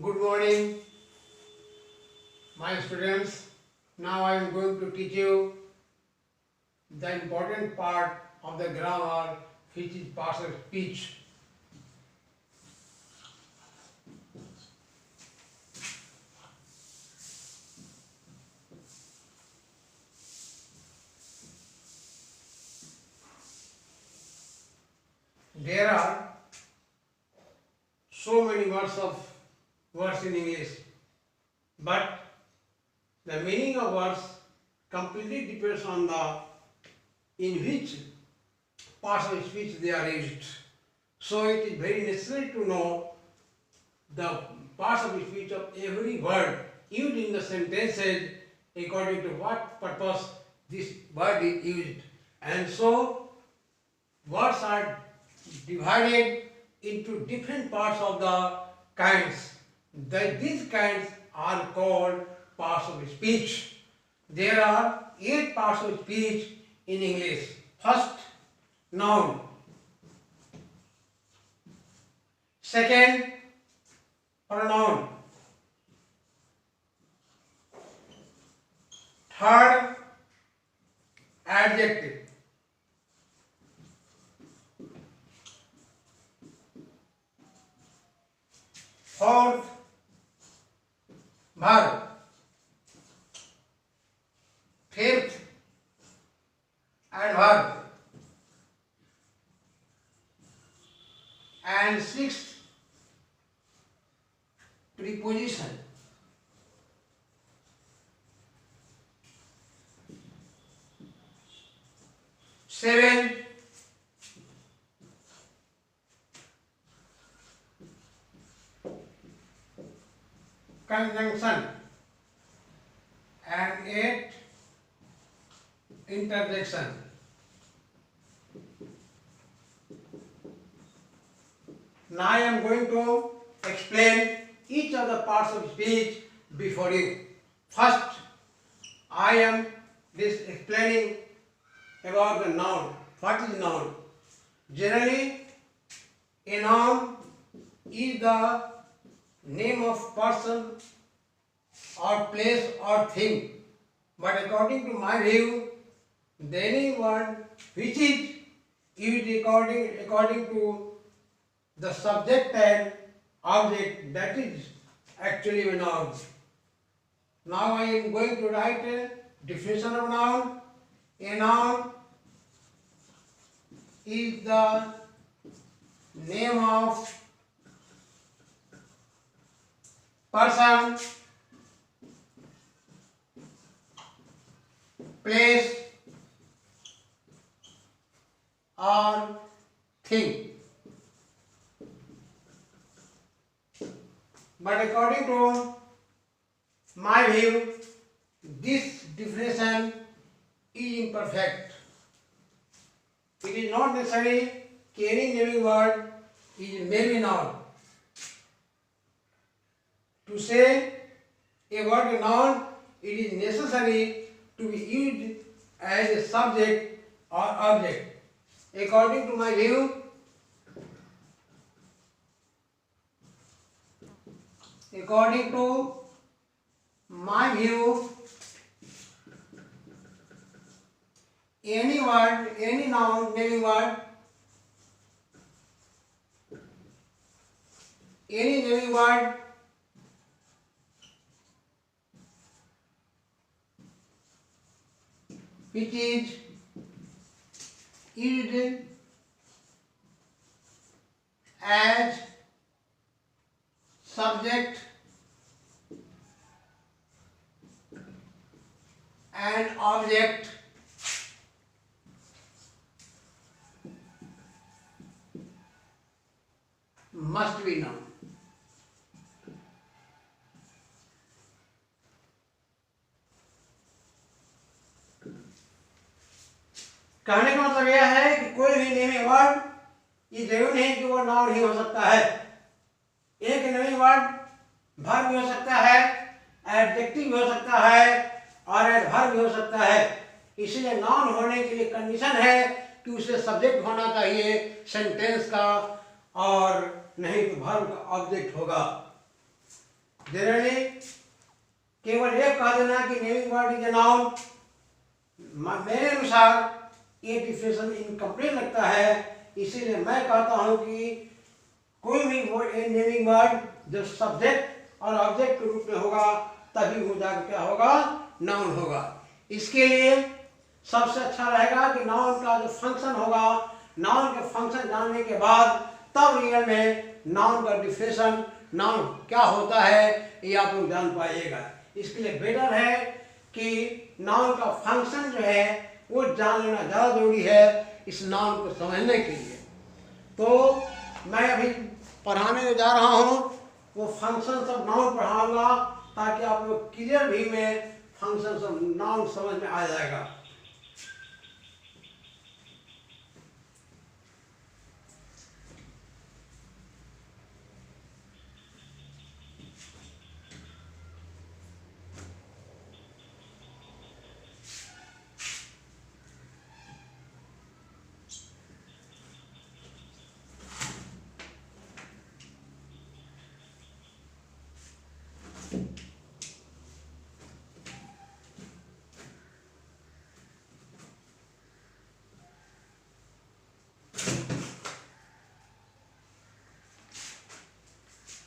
Good morning, my students. Now I am going to teach you the important part of the grammar, which is parts of speech. There are so many words in English, but the meaning of words completely depends on the in which parts of speech they are used. So it is very necessary to know the parts of speech of every word used in the sentences according to what purpose this word is used. And so words are divided into different parts of the kinds. These kinds are called parts of speech. There are 8 parts of speech in English. First, noun. Second, pronoun. Third, adjective. Fourth, verb. Fifth, adverb. And sixth, preposition. Seven, conjunction. And 8, interjection. Now I am going to explain each of the parts of speech before you. First, I am explaining about the noun. What is noun? Generally, a noun is the name of person or place or thing. But according to my view, any word which is used according to the subject and object, that is actually a noun. Now I am going to write a definition of noun. A noun is the name of person, place or thing. But according to my view, this definition is imperfect. It is not necessary that any naming word is maybe noun. To say a word noun, it is necessary to be used as a subject or object. According to my view, any word, any noun, naming word, any naming word which is used as subject and object must be known. कहने का मतलब यह है कि कोई भी naming word ये जरूर नहीं कि वो नाउन ही हो सकता है। एक नेमिंग वर्ड वर्ब भी हो सकता है, एडजेक्टिव भी हो सकता है और एडवर्ब भी हो सकता है। इसलिए नाउन होने के लिए कंडीशन है कि उसे सब्जेक्ट होना चाहिए सेंटेंस का, और नहीं तो वर्ब का ऑब्जेक्ट होगा। जनरली केवल एक कह देना कि naming word is a noun, मेरे अनुसार ये डिफिनेशन इनकम्प्लीट लगता है। इसीलिए मैं कहता हूं कि कोई भी नेमिंग वर्ड जो सब्जेक्ट और ऑब्जेक्ट के रूप में होगा तभी वो जाकर क्या होगा, नाउन होगा। इसके लिए सबसे अच्छा रहेगा कि नाउन का जो फंक्शन होगा, नाउन के फंक्शन जानने के बाद तब रियल में नाउन का डिफिनेशन, नाउन क्या होता है ये आप लोग जान पाइएगा। इसके लिए बेटर है कि नाउन का फंक्शन जो है वो जान लेना ज़्यादा जरूरी है इस नाउन को समझने के लिए। तो मैं अभी पढ़ाने में जा रहा हूँ, वो फंक्शन ऑफ नाउन पढ़ाऊंगा ताकि आप लोग क्लियर भी में फंक्शन ऑफ नाउन समझ में आ जाएगा।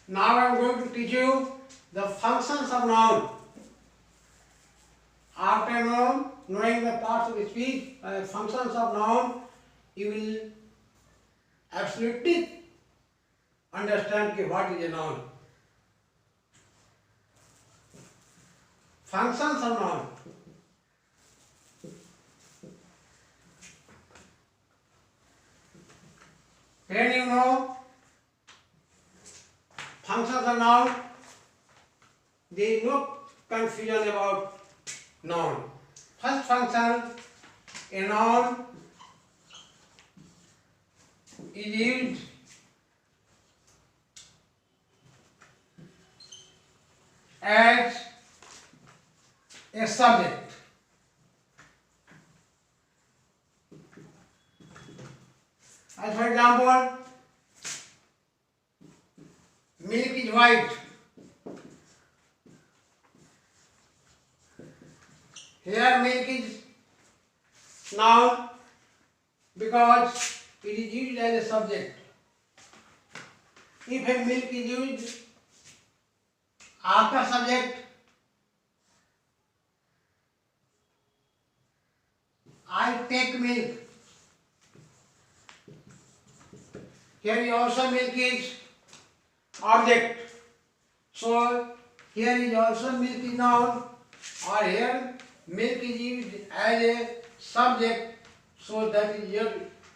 Now I am going to teach you the functions of noun. After knowing the parts of speech, functions of noun, you will absolutely understand what is a noun. Functions of noun. When you know functions of noun, there is no confusion about noun. First function, a noun is used as a subject. As for example, milk is white. Here milk is noun because it is used as a subject. If a milk is used after subject, I take milk. Here also milk is object. So here is also milk is noun, or here milk is used as a subject, so that is your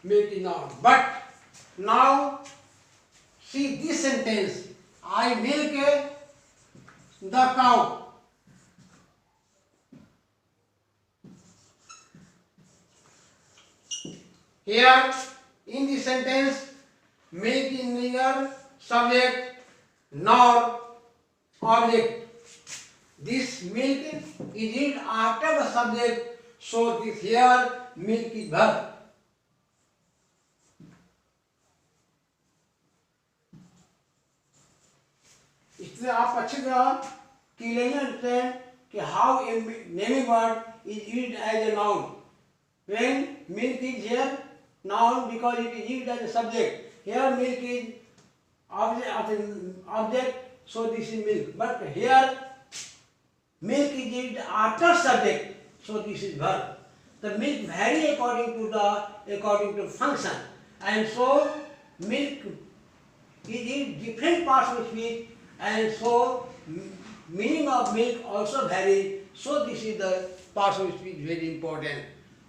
milk is noun. But now see this sentence, I milk the cow. Here in this sentence, milk is neither subject nor object. This milk is used after the subject, so this here milk is verb. इसलिए आप अच्छी तरह clearly understand कि how a naming word is used as a noun. When milk is here noun because it is used as a subject. Here milk is object, so this is milk. But here milk is used after subject, so this is verb. The milk vary according to function, and so milk is in different parts of speech, and so meaning of milk also vary. So this is the parts of speech very important.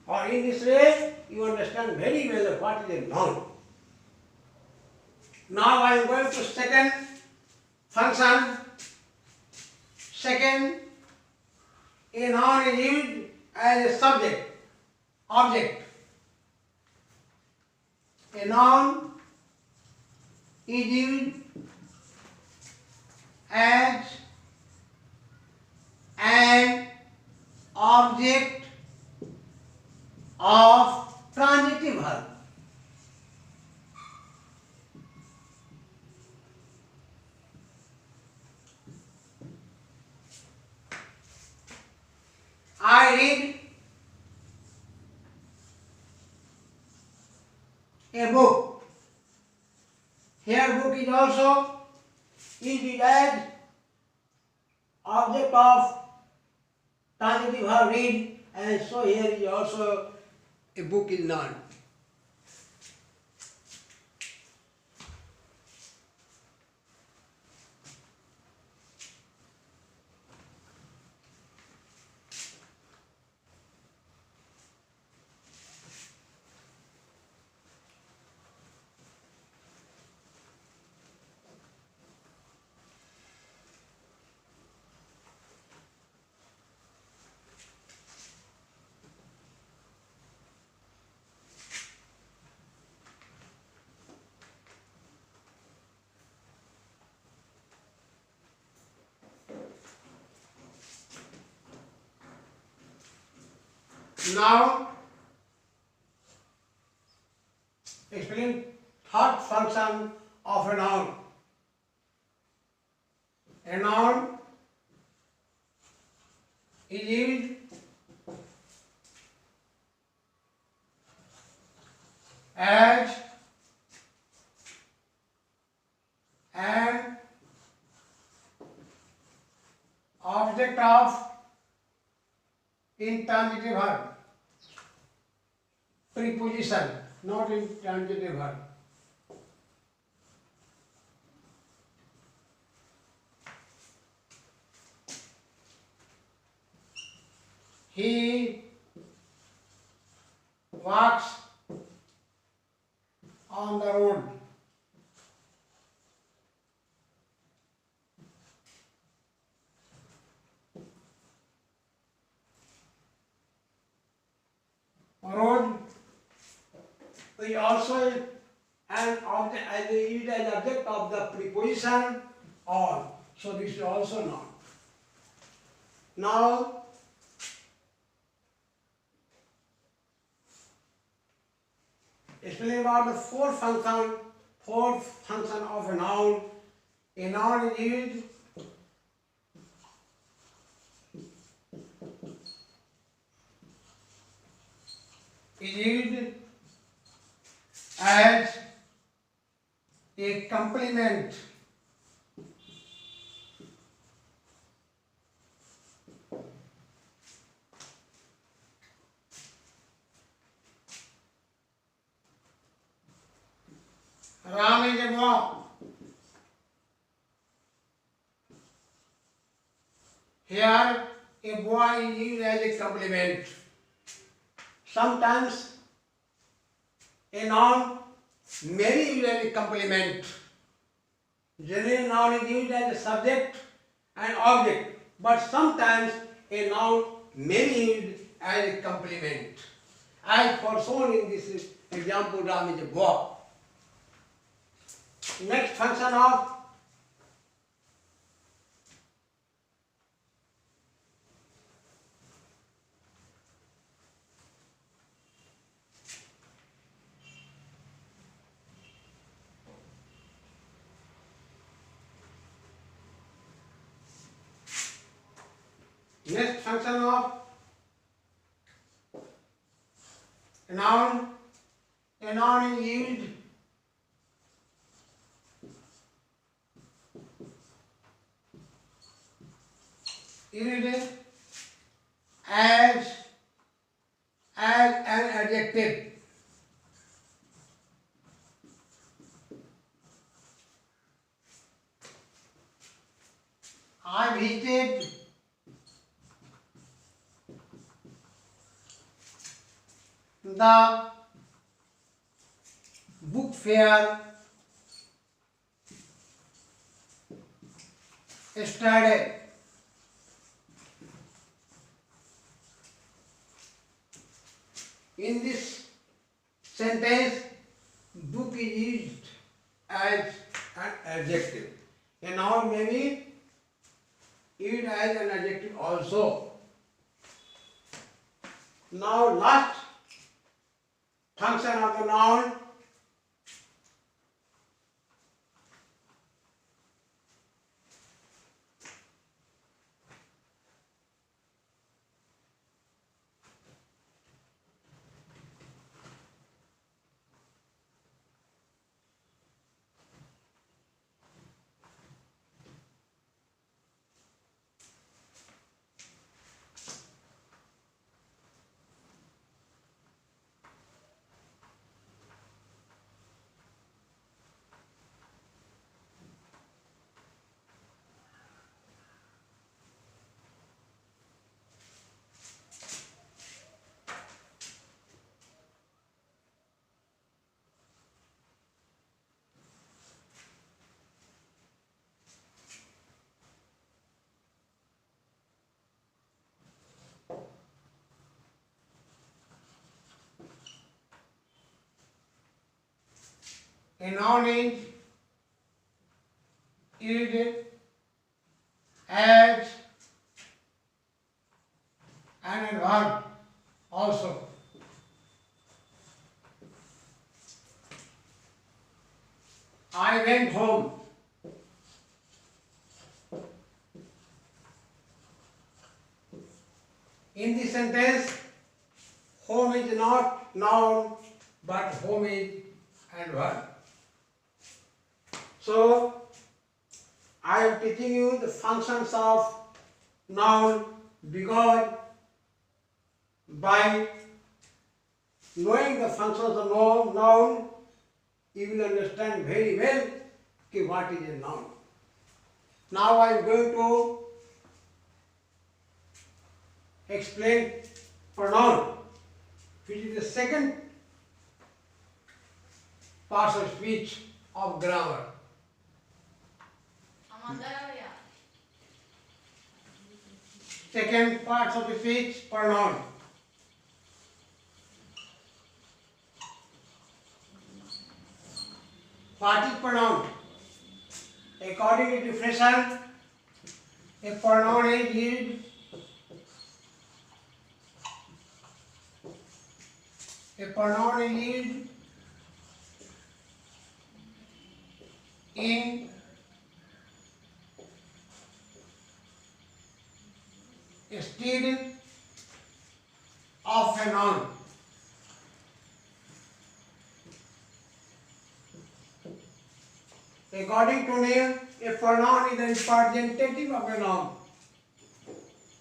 Or in this way, you understand very well what is a noun. Now I am going to second function. Second, a noun is used as a subject, object. A noun is used as an object of transitive verb. read a book. Here book is also used as object of transitive verb read, and so here is also a book is noun. Now explain third function of a noun. A noun is used as an object of intransitive verb. Preposition, not intransitive verb. He walks on the road. Road is also an object as used as object of the preposition on. So this is also noun. Now explain about the fourth function of a noun. A noun is used as a complement Ram is a boy. Here a boy is used as a complement. Sometimes a noun may be used as a complement. Generally, noun is used as a subject and object, but sometimes a noun may be used as a complement. As for shown in this example, Ram is a boy. Next function of a noun. A noun is used as an adjective. I visited the book fair yesterday. In this sentence, book is used as an adjective. A noun may be used as an adjective also. Now last function of the noun A noun is used as an adverb also. I went home. In this sentence, home is not noun, but home is adverb. So, I am teaching you the functions of noun because by knowing the functions of noun, you will understand very well what is a noun. Now I am going to explain pronoun, which is the second part of speech of grammar. Second part of the speech, pronoun. What is pronoun? According to definition, a pronoun is used in stead of a noun. According to name, a pronoun is the representative of a noun.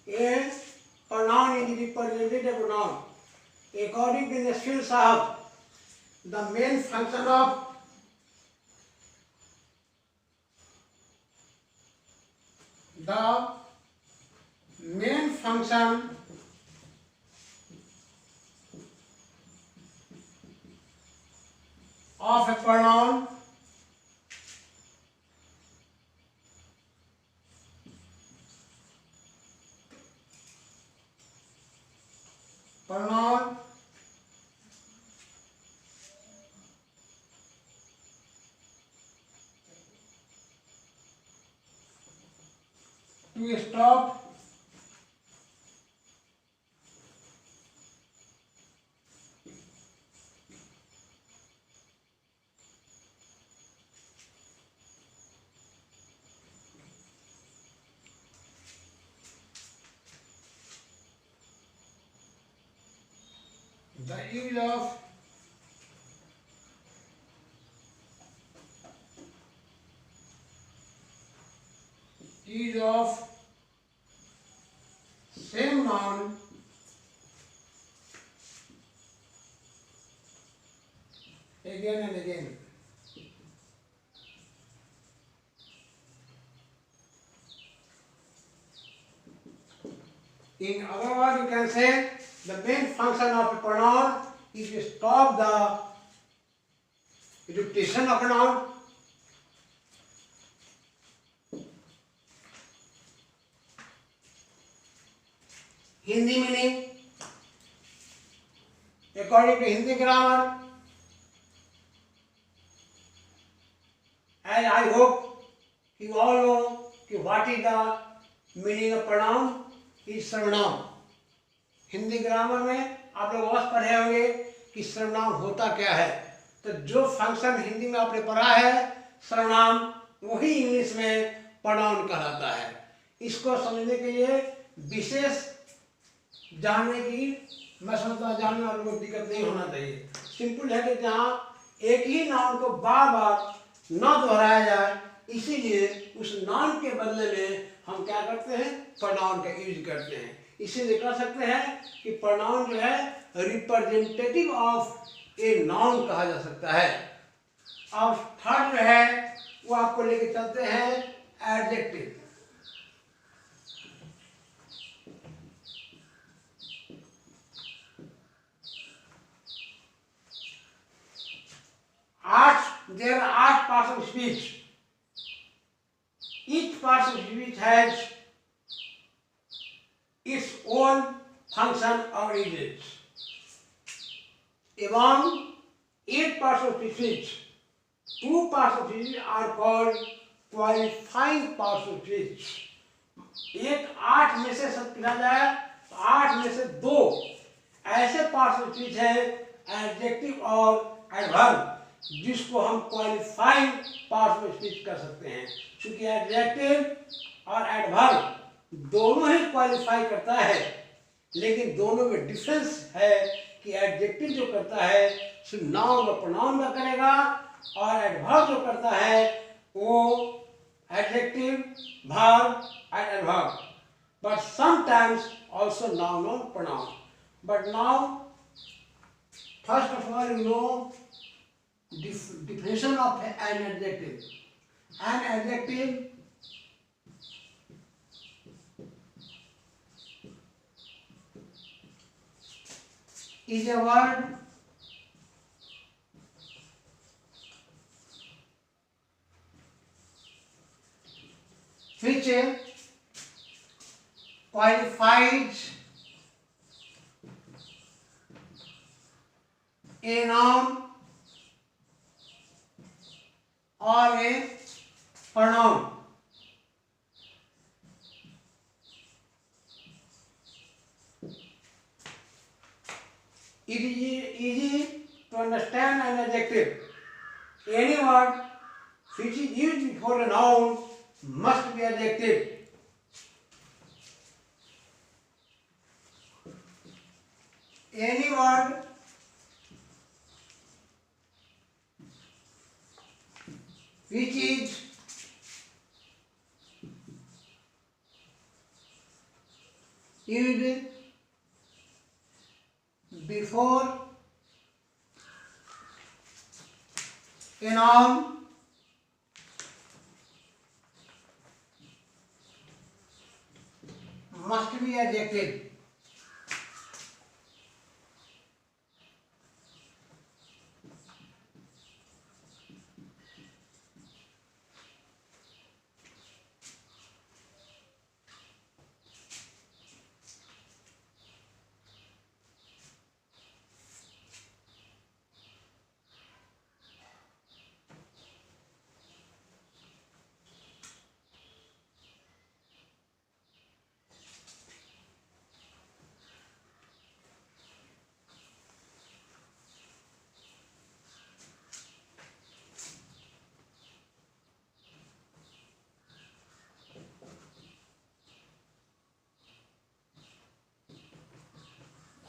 A pronoun is the representative of a noun. According to Nasir Sahab, the main function of a pronoun to stop the use of same noun again and again. In other words, you can say the main function of a pronoun is to stop the repetition of a noun. Hindi meaning, according to Hindi grammar, as I hope you all know what is the meaning of pronoun is सर्वनाम. Hindi grammar में आप लोग अवश्य पढ़े होंगे कि सर्वनाम होता क्या है. तो जो फंक्शन हिंदी में आपने पढ़ा है सर्वनाम, वही इंग्लिश में प्रोनाउन कहलाता है. इसको समझने के लिए विशेष जानने की मैं समझता जानने वालों को दिक्कत नहीं होना चाहिए. सिंपल है कि जहाँ एक ही नाउन को बार बार न दोहराया जाए, इसीलिए उस नाउन के बदले में हम क्या करते हैं, प्रोनाउन का यूज करते हैं. इसीलिए कह सकते हैं कि प्रोनाउन जो है रिप्रेजेंटेटिव ऑफ ए नाउन कहा जा सकता है. अब थर्ड जो है वो आपको लेके चलते हैं adjective. There are 8 parts of speech. Each part of speech has its own function or usage. Among 8 parts of speech, two parts of speech are called qualifying parts of speech. एक 8 में से सब गिना जाए तो 8 में से 2 ऐसे पार्ट्स ऑफ स्पीच है एडजेक्टिव और एडवर्ब जिसको हम क्वालिफाइंग पार्ट्स ऑफ स्पीच कर सकते हैं, क्योंकि एडजेक्टिव और एडवर्ब दोनों ही क्वालिफाई करता है, लेकिन दोनों में डिफरेंस है कि एडजेक्टिव जो करता है सिर्फ नाउन और प्रोनाउन का करेगा और एडवर्ब जो करता है वो adjective, verb and adverb, but sometimes also noun or pronoun. But now, first of all, you know definition of an adjective. An adjective is a word which qualifies a noun or a pronoun. It is easy to understand an adjective. Any word which is used before a noun must be adjective. Any word which is used before a noun must be adjective.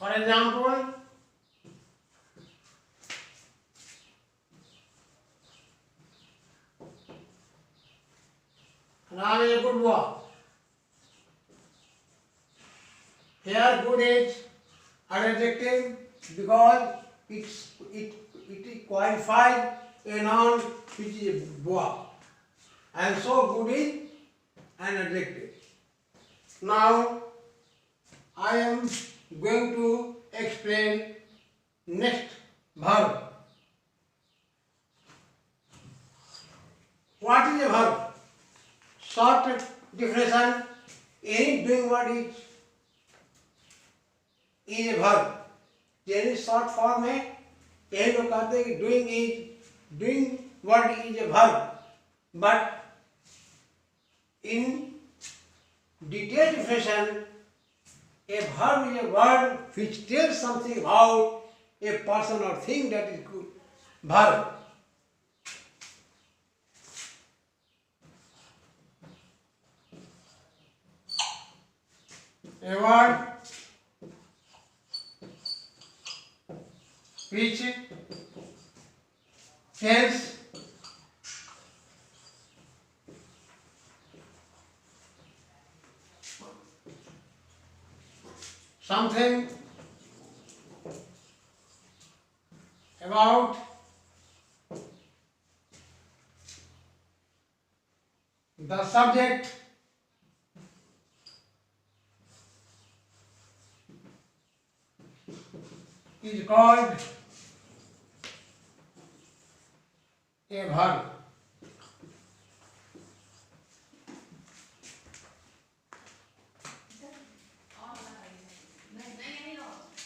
For example, Ram is a good boy. Here good is an adjective because it qualifies a noun which is boy, and so good is an adjective. Now I am going to explain next verb. What is a verb? Short definition: any doing word is a verb. यानी short form है, यही लोग कहते हैं कि doing word is a verb, but in detail definition a verb is a word which tells something about a person or thing, that is good. Verb. A word which tells something about the subject is called a verb.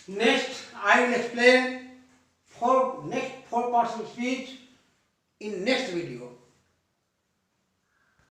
Next, I will explain next four parts of speech in next video.